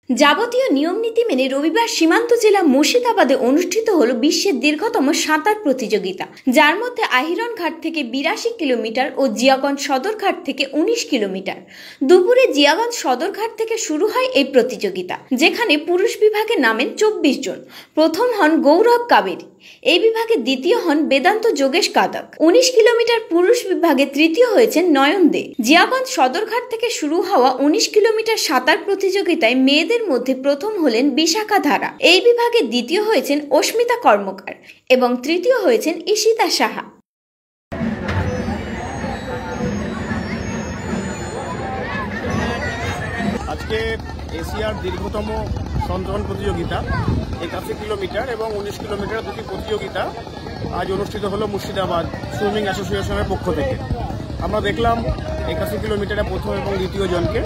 যাবতীয় নিয়মনীতি মেনে রবিবার সীমান্ত জেলা মুর্শিদাবাদে অনুষ্ঠিত হলো বিশ্বের দীর্ঘতম সাঁতার প্রতিযোগিতা, যার মধ্যে আহিরন ঘাট থেকে 82 কিলোমিটার ও জিয়াগঞ্জ সদরঘাট থেকে 19 কিলোমিটার। দুপুরে জিয়াগঞ্জ সদরঘাট থেকে শুরু হয় এই প্রতিযোগিতা, যেখানে পুরুষ বিভাগে নামেন 24 জন। প্রথম হন গৌরব কাবেরী, এই বিভাগে দ্বিতীয় হন বেদান্ত যোগেশ কাদক। 19 কিলোমিটার পুরুষ বিভাগে তৃতীয় হয়েছেন নয়ন দে। জিয়াগঞ্জ সদরঘাট থেকে শুরু হওয়া 19 কিলোমিটার সাঁতার প্রতিযোগিতায় মেয়েদের মধ্যে প্রথম হলেন বিশাখা ধারা, এই বিভাগে দ্বিতীয় হয়েছেন অস্মিতা কর্মকার এবং তৃতীয় হয়েছেন ঈশিতা সাহা। আজকে এশিয়ার দীর্ঘতম সন্তরণ প্রতিযোগিতা 81 কিলোমিটার এবং 19 কিলোমিটার দুটি প্রতিযোগিতা আজ অনুষ্ঠিত হলো মুর্শিদাবাদ সুইমিং অ্যাসোসিয়েশনের পক্ষ থেকে। আমরা দেখলাম 81 কিলোমিটারে প্রথম এবং দ্বিতীয় জনকে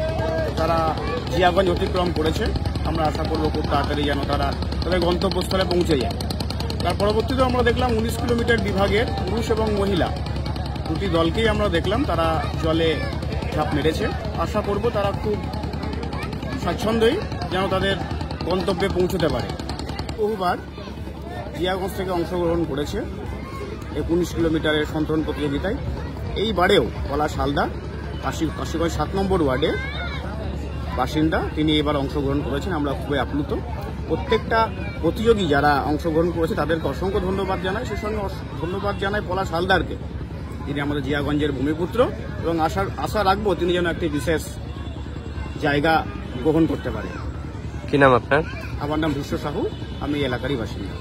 তারা জিয়াগঞ্জ অতিক্রম করেছে। আমরা আশা করব খুব তাড়াতাড়ি যেন তারা তাদের গন্তব্যস্থলে পৌঁছে যায়। তার পরবর্তীতে আমরা দেখলাম 19 কিলোমিটার বিভাগের পুরুষ এবং মহিলা দুটি দলকেই আমরা দেখলাম তারা জলে ঝাঁপ মেরেছে। আশা করব তারা খুব স্বাচ্ছন্দ্যই যেন তাদের গন্তব্যে পৌঁছতে পারে। বহুবার জিয়াগঞ্জ থেকে অংশগ্রহণ করেছে 19 কিলোমিটারের সন্তরণ প্রতিযোগিতায়। এইবারেও পলাশ হালদার কাশীগঞ্জ 7 নম্বর ওয়ার্ডে বাসিন্দা, তিনি এবার অংশগ্রহণ করেছেন। আমরা খুবই আপ্লুত। প্রত্যেকটা প্রতিযোগী যারা অংশগ্রহণ করেছে তাদেরকে অসংখ্য ধন্যবাদ জানাই। সে সঙ্গে ধন্যবাদ জানাই পলাশ হালদারকে, তিনি আমাদের জিয়াগঞ্জের ভূমিপুত্র, এবং আশা রাখবো তিনি যেন একটি বিশেষ জায়গা গ্রহণ করতে পারে। কি নাম আপনার? আমার নাম ভীষ্ম সাহু, আমি এলাকারই বাসিন্দা।